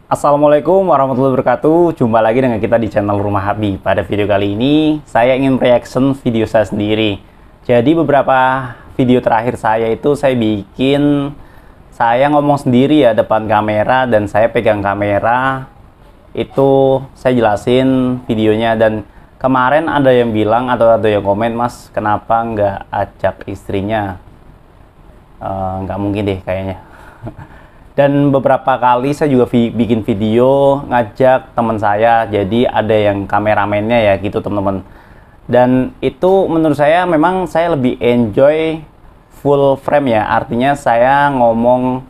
Assalamualaikum warahmatullahi wabarakatuh. Jumpa lagi dengan kita di channel Rumah Habi. Pada video kali ini, saya ingin reaction video saya sendiri. Jadi beberapa video terakhir saya itu saya ngomong sendiri ya depan kamera dan saya pegang kamera. Itu saya jelasin videonya dan kemarin ada yang bilang atau ada yang komen, Mas, kenapa nggak ajak istrinya? Nggak mungkin deh kayaknya. Dan beberapa kali saya juga bikin video ngajak teman saya, jadi ada yang kameramennya ya gitu teman-teman. Dan itu menurut saya memang saya lebih enjoy full frame ya, artinya saya ngomong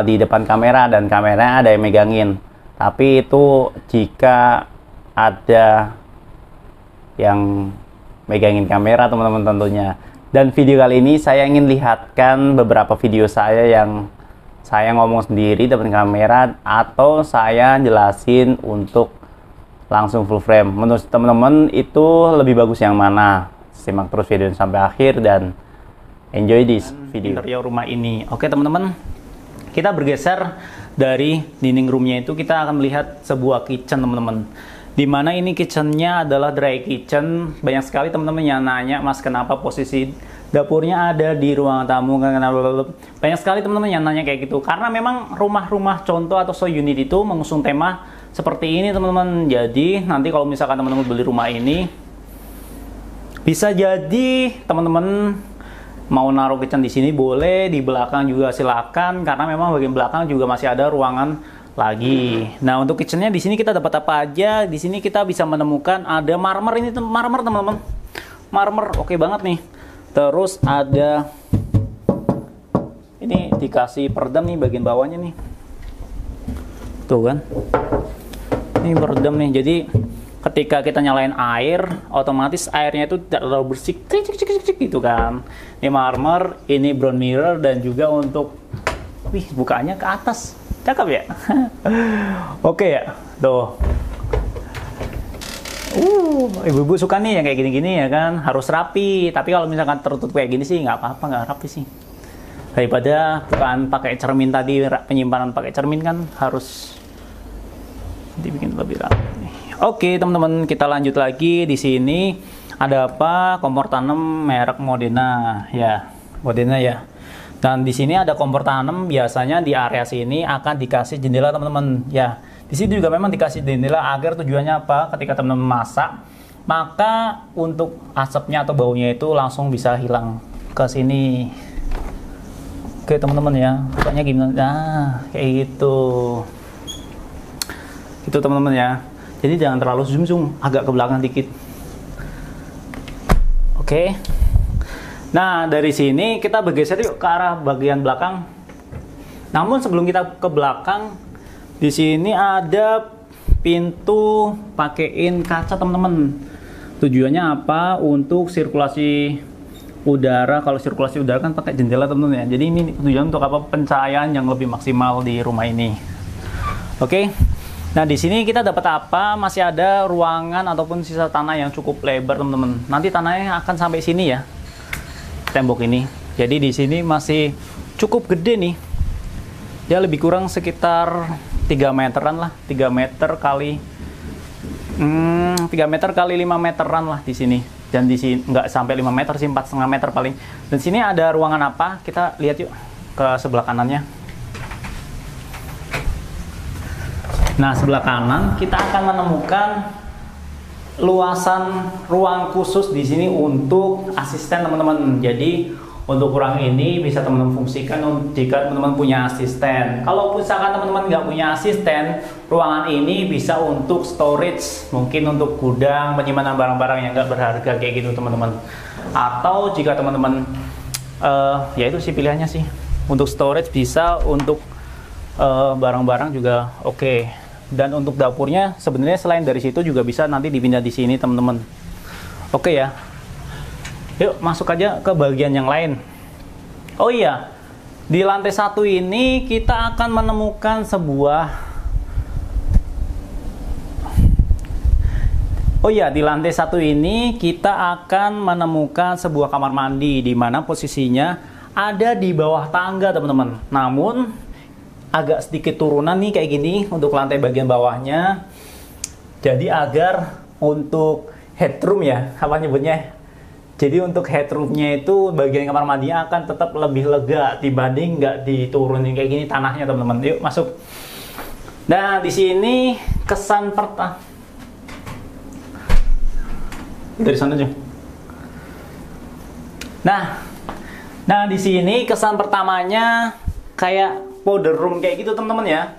di depan kamera dan kameranya ada yang megangin. Tapi itu jika ada yang megangin kamera teman-teman tentunya. Dan video kali ini saya ingin lihatkan beberapa video saya yang saya ngomong sendiri depan kamera atau saya jelasin untuk langsung full frame. Menurut teman-teman itu lebih bagus yang mana? Simak terus video sampai akhir dan enjoy this video. Interior rumah ini. Oke teman-teman, kita bergeser dari dining roomnya itu kita akan melihat sebuah kitchen teman-teman. Dimana ini kitchennya adalah dry kitchen. Banyak sekali teman-teman yang nanya, Mas, kenapa posisi dapurnya ada di ruang tamu? Banyak sekali teman-teman yang nanya kayak gitu. Karena memang rumah-rumah contoh atau show unit itu mengusung tema seperti ini teman-teman. Jadi nanti kalau misalkan teman-teman beli rumah ini, bisa jadi teman-teman mau naruh kitchen di sini boleh, di belakang juga silakan. Karena memang bagian belakang juga masih ada ruangan lagi. Nah, untuk kitchennya di sini kita dapat apa aja? Di sini kita bisa menemukan ada marmer, ini marmer teman-teman. Marmer oke banget nih. Terus ada ini dikasih peredam nih bagian bawahnya nih. Tuh kan. Ini peredam nih. Jadi ketika kita nyalain air, otomatis airnya itu tidak terlalu bersih. Gitu kan. Ini marmer, ini brown mirror dan juga untuk bukaannya ke atas. Cakep ya? Oke ya, tuh. Ibu-ibu suka nih yang kayak gini-gini ya kan, harus rapi. Tapi kalau misalkan tertutup kayak gini sih nggak apa-apa, nggak rapi sih. Daripada bukan pakai cermin tadi, penyimpanan pakai cermin kan harus dibikin lebih rapi. Oke teman-teman, kita lanjut lagi. Di sini ada apa? Kompor tanam merek Modena ya, Modena ya. Dan di sini ada kompor tanam, biasanya di area sini akan dikasih jendela teman-teman ya. Di sini juga memang dikasih jendela agar tujuannya apa? Ketika teman-teman masak, maka untuk asapnya atau baunya itu langsung bisa hilang ke sini. Oke teman-teman ya, bukanya gimana? Nah, kayak gitu. Itu teman-teman ya. Jadi jangan terlalu zoom, agak ke belakang dikit. Oke. Nah, dari sini kita bergeser yuk ke arah bagian belakang. Namun sebelum kita ke belakang, di sini ada pintu pakein kaca teman-teman. Tujuannya apa? Untuk sirkulasi udara. Kalau sirkulasi udara kan pakai jendela teman-teman ya. Jadi ini tujuan untuk apa? Pencahayaan yang lebih maksimal di rumah ini. Oke. Nah, di sini kita dapat apa? Masih ada ruangan ataupun sisa tanah yang cukup lebar teman-teman. Nanti tanahnya akan sampai sini ya. Tembok ini. Jadi di sini masih cukup gede nih. Dia lebih kurang sekitar 3 meteran lah, 3 meter kali 3 meter kali 5 meteran lah di sini. Dan di sini nggak sampai 5 meter sih, 4,5 meter paling. Dan sini ada ruangan apa? Kita lihat yuk ke sebelah kanannya. Nah, sebelah kanan kita akan menemukan luasan ruang khusus di sini untuk asisten teman-teman. Jadi untuk ruang ini bisa teman-teman fungsikan jika teman-teman punya asisten. Kalau misalkan teman-teman nggak punya asisten, ruangan ini bisa untuk storage, mungkin untuk gudang penyimpanan barang-barang yang nggak berharga kayak gitu teman-teman. Atau jika teman-teman ya itu sih pilihannya sih. Untuk storage bisa, untuk barang-barang juga oke. Dan untuk dapurnya sebenarnya selain dari situ juga bisa nanti dipindah di sini teman-teman. Oke ya. Yuk masuk aja ke bagian yang lain. Oh iya, di lantai 1 ini kita akan menemukan sebuah di lantai 1 ini kita akan menemukan sebuah kamar mandi di mana posisinya ada di bawah tangga teman-teman. Namun agak sedikit turunan nih kayak gini untuk lantai bagian bawahnya. Jadi agar untuk headroom ya, apa nyebutnya? Jadi untuk headroomnya itu bagian kamar mandinya akan tetap lebih lega dibanding nggak diturunin kayak gini tanahnya teman-teman. Yuk masuk. Nah di sini kesan pertama dari sana aja. Nah di sini kesan pertamanya kayak powder room kayak gitu teman-teman ya.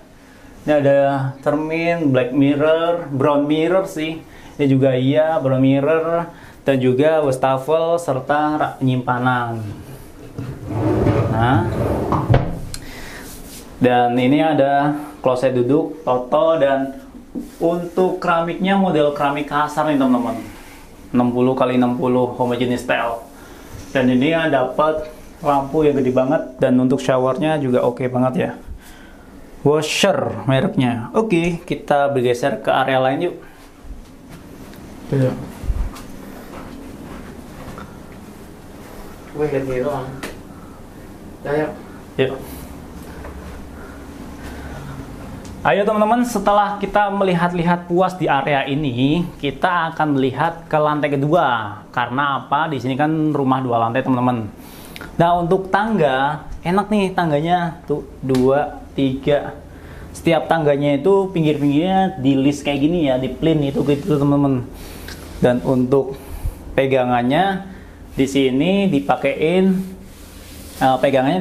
Ini ada cermin, black mirror, brown mirror sih. Ini juga iya brown mirror. Dan juga wastafel serta rak penyimpanan. Nah, dan ini ada kloset duduk Toto, dan untuk keramiknya model keramik kasar nih teman-teman, 60 x 60 homogeneous style. Dan ini dapat lampu yang gede banget, dan untuk showernya juga oke banget ya. Washer mereknya. Oke, kita bergeser ke area lain yuk. Gue lihat gitu doang. Ya, yuk. Ayo teman-teman, setelah kita melihat-lihat puas di area ini, kita akan melihat ke lantai kedua. Karena apa? Di sini kan rumah 2 lantai teman-teman. Nah untuk tangga, enak nih tangganya tuh 2, 3. Setiap tangganya itu pinggir-pinggirnya di list kayak gini ya, di plin itu gitu teman-teman. Dan untuk pegangannya di sini dipakein pegangannya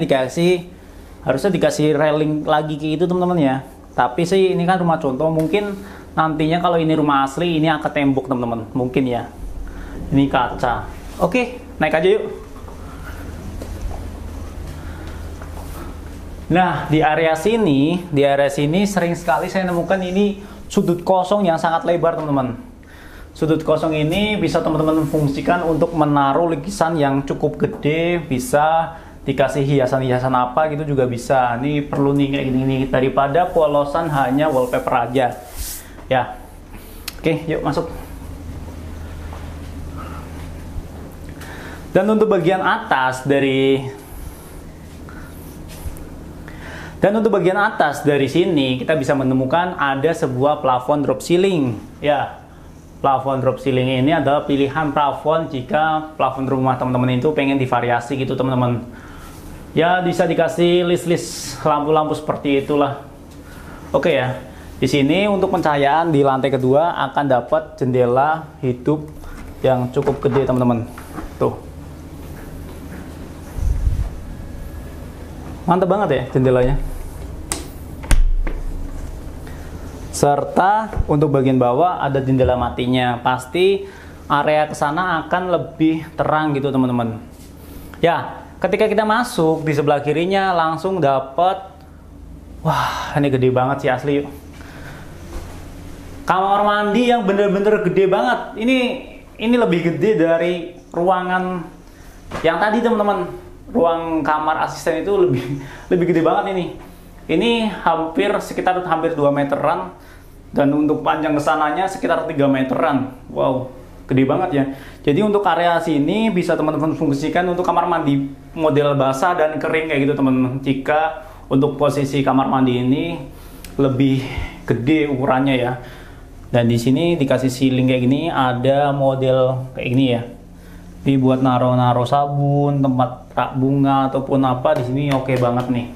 harusnya dikasih railing lagi kayak gitu teman-teman ya. Tapi sih ini kan rumah contoh, mungkin nantinya kalau ini rumah asli ini akan tembok teman-teman, mungkin ya. Ini kaca. Oke, naik aja yuk. Nah di area sini sering sekali saya nemukan ini sudut kosong yang sangat lebar teman-teman. Sudut kosong ini bisa teman-teman fungsikan untuk menaruh lukisan yang cukup gede, bisa dikasih hiasan-hiasan apa gitu juga bisa. Ini perlu nih kayak gini daripada polosan hanya wallpaper aja. Ya. Oke, yuk masuk. Dan untuk bagian atas dari sini kita bisa menemukan ada sebuah plafon drop ceiling. Ya. Plafon drop ceiling ini adalah pilihan plafon jika plafon rumah teman-teman itu pengen divariasi gitu teman-teman. Ya bisa dikasih list-list lampu-lampu seperti itulah. Oke ya. Di sini untuk pencahayaan di lantai kedua akan dapat jendela hidup yang cukup gede teman-teman. Tuh. Mantap banget ya jendelanya. Serta untuk bagian bawah ada jendela matinya. Pasti area kesana akan lebih terang gitu teman-teman. Ya, ketika kita masuk di sebelah kirinya langsung dapat, wah ini gede banget sih asli. Kamar mandi yang bener-bener gede banget. Ini lebih gede dari ruangan yang tadi teman-teman. Ruang kamar asisten itu lebih gede banget ini. Ini sekitar hampir 2 meteran, dan untuk panjang kesananya sekitar 3 meteran. Wow, gede banget ya. Jadi untuk area sini bisa teman-teman fungsikan untuk kamar mandi model basah dan kering kayak gitu teman-teman. Jika untuk posisi kamar mandi ini lebih gede ukurannya ya. Dan di sini dikasih ceiling kayak gini, ada model kayak gini ya. Ini buat naro-naro sabun, tempat rak bunga ataupun apa, di sini oke banget nih.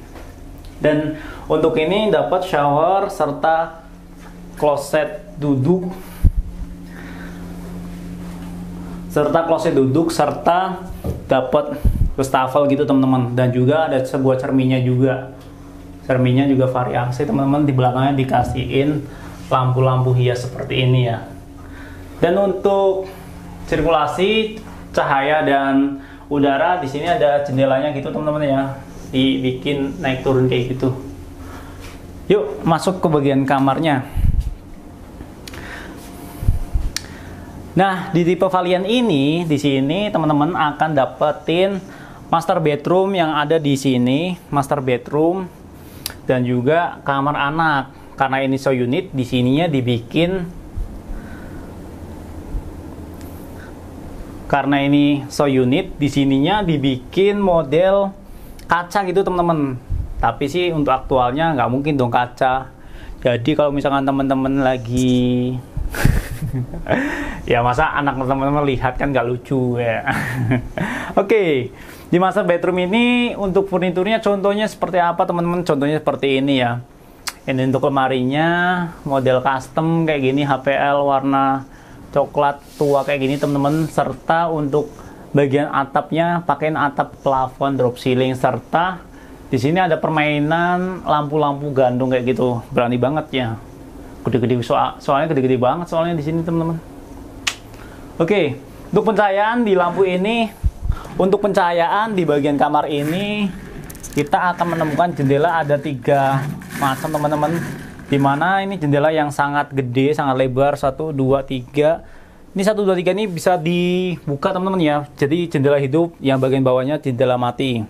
Dan untuk ini dapat shower serta kloset duduk serta dapat wastafel gitu teman-teman. Dan juga ada sebuah cerminnya juga variasi teman-teman. Di belakangnya dikasihin lampu-lampu hias seperti ini ya. Dan untuk sirkulasi cahaya dan udara di sini ada jendelanya gitu teman-teman ya. Dibikin naik turun kayak gitu. Yuk masuk ke bagian kamarnya. Nah di tipe Valiant ini di sini teman-teman akan dapetin master bedroom yang ada di sini, master bedroom dan juga kamar anak. Karena ini show unit, di sininya dibikin model kaca gitu teman-teman. Tapi sih untuk aktualnya nggak mungkin dong kaca. Jadi kalau misalkan teman-teman lagi ya masa anak teman-teman lihat kan nggak lucu ya. Oke, di master bedroom ini untuk furniturnya contohnya seperti apa teman-teman? Contohnya seperti ini ya. Ini untuk lemarinya model custom kayak gini, HPL warna coklat tua kayak gini teman-teman. Serta untuk bagian atapnya pakein atap plafon drop ceiling, serta di sini ada permainan lampu-lampu gantung kayak gitu. Berani banget ya. Gede-gede soalnya gede-gede banget soalnya di sini teman-teman. Oke, untuk pencahayaan di lampu ini, untuk pencahayaan di bagian kamar ini kita akan menemukan jendela ada 3 macam teman-teman. Dimana ini jendela yang sangat gede, sangat lebar, 1, 2, 3. Ini 1, 2, 3 ini bisa dibuka teman-teman ya. Jadi jendela hidup, yang bagian bawahnya jendela mati.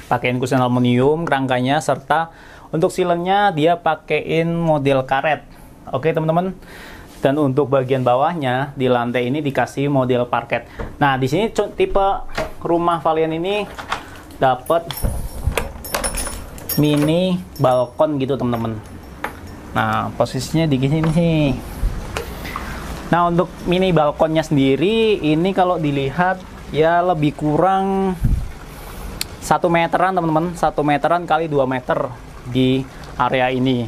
Pakaiin kusen aluminium kerangkanya, serta untuk silennya dia pakaiin model karet. Oke teman-teman. Dan untuk bagian bawahnya di lantai ini dikasih model parket. Nah di sini tipe rumah Valian ini dapat mini balkon gitu teman-teman. Nah posisinya di sini sih. Nah untuk mini balkonnya sendiri ini kalau dilihat ya lebih kurang 1 meteran teman-teman, 1 meteran kali 2 meter di area ini.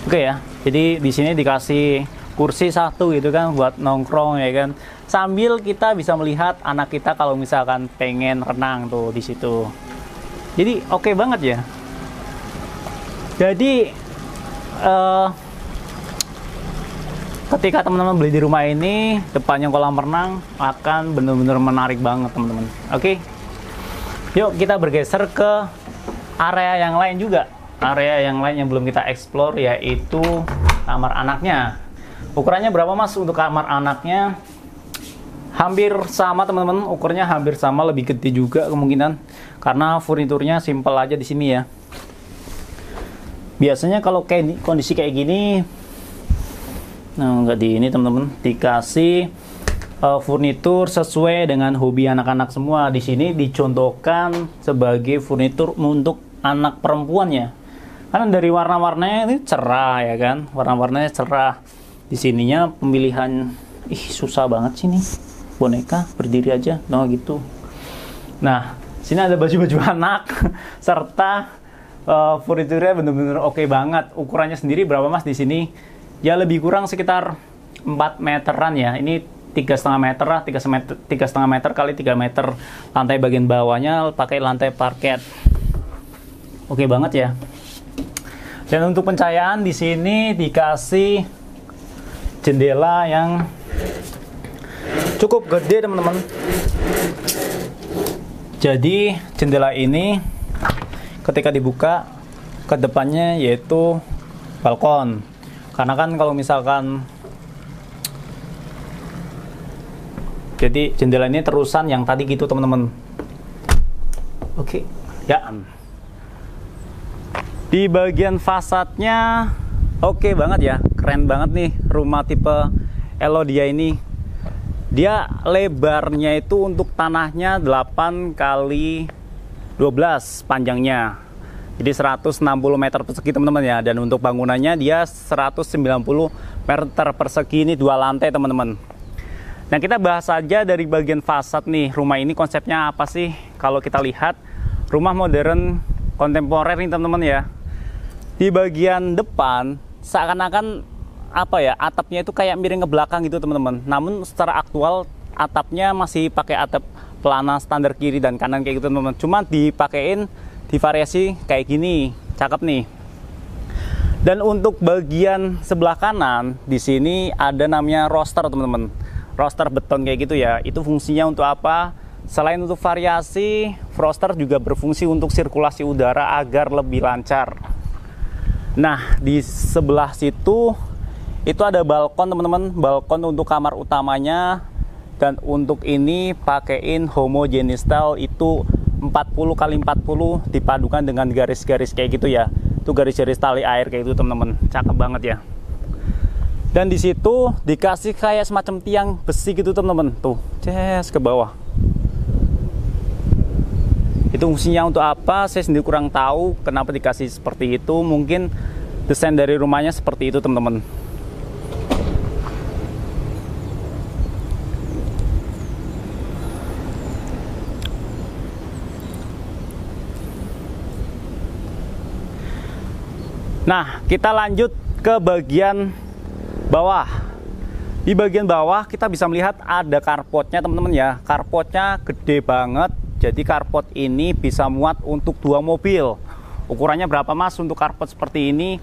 Oke ya, jadi di sini dikasih kursi 1 gitu kan buat nongkrong ya kan. Sambil kita bisa melihat anak kita kalau misalkan pengen renang tuh di situ. Jadi oke banget ya. Jadi ketika teman-teman beli di rumah ini, depannya kolam renang akan benar-benar menarik banget teman-teman. Oke. Yuk kita bergeser ke area yang lain juga. Area yang lain yang belum kita explore yaitu kamar anaknya. Ukurannya berapa mas untuk kamar anaknya? Hampir sama teman-teman, ukurnya hampir sama, lebih gede juga kemungkinan. Karena furniturnya simple aja di sini ya. Biasanya kalau kayak kondisi kayak gini, nah nggak di ini teman-teman, dikasih furnitur sesuai dengan hobi anak-anak semua. Di sini dicontohkan sebagai furnitur untuk anak perempuannya. Karena dari warna-warnanya ini cerah ya kan, warna-warnanya cerah. Di sininya pemilihan, susah banget sih nih boneka berdiri aja, no gitu. Nah, sini ada baju-baju anak serta furniturnya bener-bener oke banget. Ukurannya sendiri berapa mas di sini? Ya lebih kurang sekitar 4 meteran ya. Ini 3,5 meter lah, 3,5 meter kali 3 meter. Lantai bagian bawahnya pakai lantai parket. Oke banget ya. Dan untuk pencahayaan di sini dikasih jendela yang cukup gede teman-teman. Jadi jendela ini ketika dibuka ke depannya yaitu balkon. Karena kan kalau misalkan jadi jendela ini terusan yang tadi gitu teman-teman. Oke, ya. Di bagian fasadnya oke banget ya, keren banget nih rumah tipe Elodia ini. Dia lebarnya itu untuk tanahnya 8 kali 12 panjangnya. Jadi 160 meter persegi teman-teman ya. Dan untuk bangunannya dia 190 meter persegi, ini 2 lantai teman-teman. Nah kita bahas saja dari bagian fasad nih. Rumah ini konsepnya apa sih? Kalau kita lihat rumah modern kontemporer nih teman-teman ya. Di bagian depan seakan-akan apa ya, atapnya itu kayak miring ke belakang gitu teman-teman. Namun secara aktual atapnya masih pakai atap pelana standar kiri dan kanan kayak gitu teman-teman. Cuma dipakein divariasi kayak gini, cakep nih. Dan untuk bagian sebelah kanan di sini ada namanya roster teman-teman. Roster beton kayak gitu ya. Itu fungsinya untuk apa? Selain untuk variasi, roster juga berfungsi untuk sirkulasi udara agar lebih lancar. Nah, di sebelah situ itu ada balkon teman-teman, balkon untuk kamar utamanya. Dan untuk ini pakein homogeneous style itu 40 kali 40 dipadukan dengan garis-garis kayak gitu ya. Itu garis-garis tali air kayak gitu teman-teman, cakep banget ya. Dan di situ dikasih kayak semacam tiang besi gitu teman-teman, tuh, ces ke bawah. Itu fungsinya untuk apa? Saya sendiri kurang tahu kenapa dikasih seperti itu. Mungkin desain dari rumahnya seperti itu, teman-teman. Nah, kita lanjut ke bagian bawah. Di bagian bawah kita bisa melihat ada carportnya, teman-teman ya. Carportnya gede banget. Jadi carport ini bisa muat untuk 2 mobil. Ukurannya berapa, Mas, untuk carport seperti ini?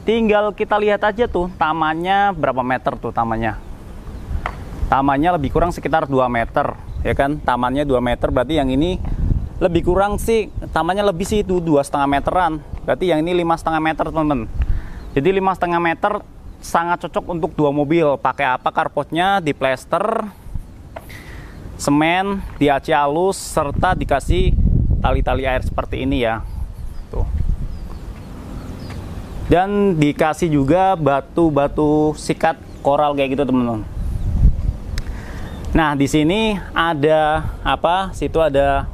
Tinggal kita lihat aja tuh tamannya berapa meter tuh tamannya. Tamannya lebih kurang sekitar 2 meter, ya kan? Tamannya 2 meter, berarti yang ini lebih kurang sih, tamannya lebih sih itu 2,5 meteran. Berarti yang ini 5,5 meter, teman-teman. Jadi 5,5 meter sangat cocok untuk 2 mobil. Pakai apa carportnya? Di plester, semen, diaci halus, serta dikasih tali-tali air seperti ini ya. Tuh. Dan dikasih juga batu-batu sikat koral kayak gitu, teman-teman. Nah, di sini ada apa? Situ ada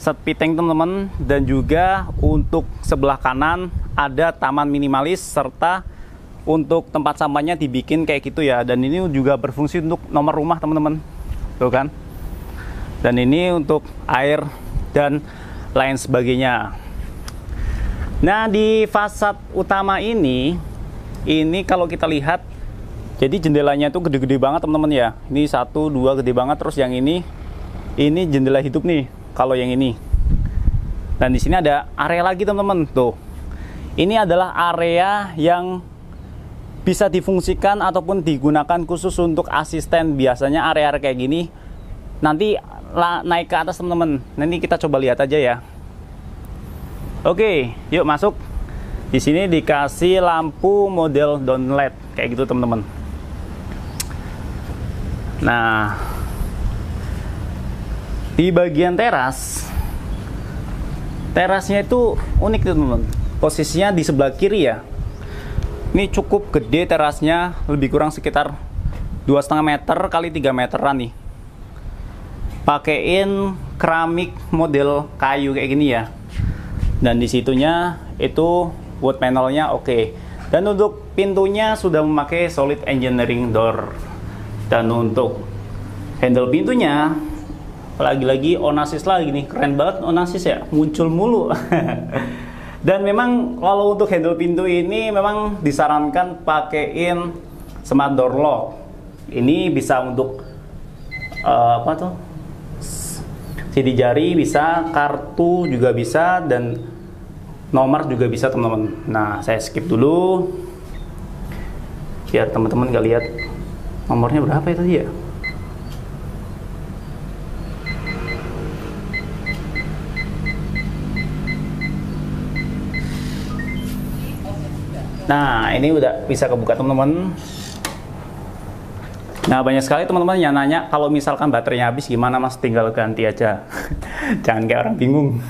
set piteng, teman-teman, dan juga untuk sebelah kanan ada taman minimalis, serta untuk tempat sampahnya dibikin kayak gitu ya. Dan ini juga berfungsi untuk nomor rumah, teman-teman. Tuh kan. Dan ini untuk air dan lain sebagainya. Nah, di fasad utama ini kalau kita lihat, jadi jendelanya itu gede-gede banget, teman-teman ya. Ini 1, 2 gede banget. Terus yang ini jendela hidup nih. Kalau yang ini. Dan di sini ada area lagi, teman-teman. Tuh. Ini adalah area yang bisa difungsikan ataupun digunakan khusus untuk asisten. Biasanya area-area kayak gini nanti naik ke atas, teman-teman. Nanti kita coba lihat aja ya. Oke, yuk masuk. Di sini dikasih lampu model down LED kayak gitu, teman-teman. Nah, di bagian terasnya itu unik, teman-teman. Posisinya di sebelah kiri ya. Ini cukup gede terasnya, lebih kurang sekitar 2,5 meter kali 3 meteran nih. Pakein keramik model kayu kayak gini ya. Dan di situnya itu wood panelnya oke. Dan untuk pintunya sudah memakai solid engineering door. Dan untuk handle pintunya lagi-lagi Onassis lagi nih, keren banget Onassis ya, muncul mulu. Dan memang kalau untuk handle pintu ini memang disarankan pakein smart door lock. Ini bisa untuk apa tuh? CD jari bisa, kartu juga bisa, dan nomor juga bisa, teman-teman. Nah, saya skip dulu biar teman-teman nggak lihat nomornya berapa itu ya. Nah, ini udah bisa kebuka, teman-teman. Nah, banyak sekali teman-teman yang nanya, kalau misalkan baterainya habis gimana, Mas? Tinggal ganti aja. Jangan kayak orang bingung.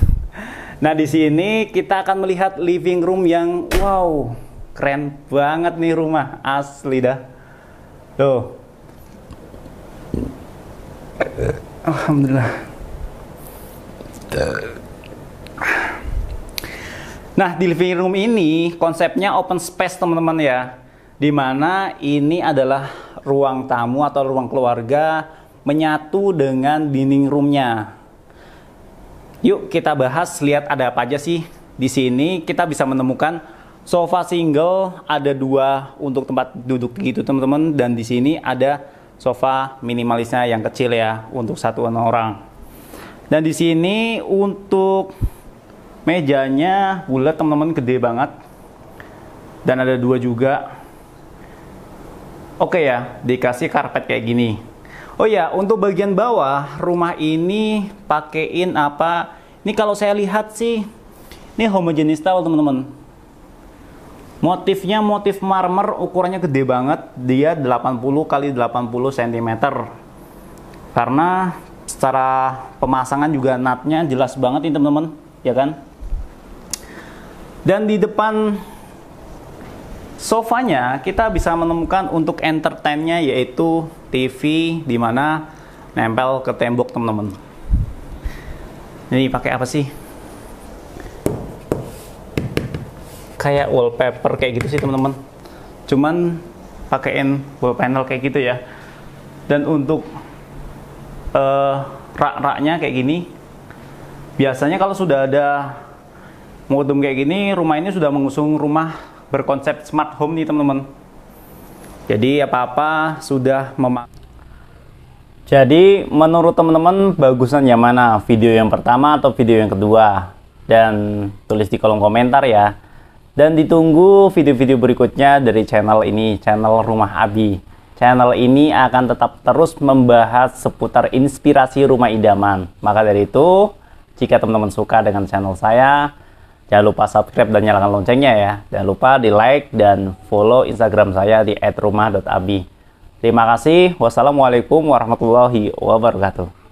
Nah, di sini kita akan melihat living room yang wow, keren banget nih rumah, asli dah. Tuh. Alhamdulillah. Nah, di living room ini konsepnya open space, teman-teman ya. Dimana ini adalah ruang tamu atau ruang keluarga menyatu dengan dining roomnya. Yuk kita bahas, lihat ada apa aja sih. Di sini kita bisa menemukan sofa single, ada 2 untuk tempat duduk gitu, teman-teman. Dan di sini ada sofa minimalisnya yang kecil ya, untuk 1 orang. Dan di sini untuk mejanya bulat, teman-teman, gede banget. Dan ada 2 juga. Oke ya, dikasih karpet kayak gini. Oh ya, untuk bagian bawah rumah ini pakein apa? Ini kalau saya lihat sih, ini homogeneous tile, teman-teman. Motifnya motif marmer, ukurannya gede banget. Dia 80 kali 80 cm. Karena secara pemasangan juga nutnya jelas banget ini, teman-teman, ya kan? Dan di depan sofanya kita bisa menemukan untuk entertainnya, yaitu TV, dimana nempel ke tembok, teman-teman. Ini pakai apa sih? Kayak wallpaper kayak gitu sih teman-teman. Cuman pakaiin wall panel kayak gitu ya. Dan untuk rak-raknya kayak gini. Biasanya kalau sudah ada modem kayak gini, rumah ini sudah mengusung rumah berkonsep smart home nih teman-teman. Jadi apa-apa sudah Jadi menurut teman-teman bagusan yang mana? Video yang pertama atau video yang kedua? Dan tulis di kolom komentar ya. Dan ditunggu video-video berikutnya dari channel ini, channel Rumah Abi. Channel ini akan tetap terus membahas seputar inspirasi rumah idaman. Maka dari itu, jika teman-teman suka dengan channel saya, jangan lupa subscribe dan nyalakan loncengnya ya. Jangan lupa di like dan follow Instagram saya di @rumah.abi. Terima kasih. Wassalamualaikum warahmatullahi wabarakatuh.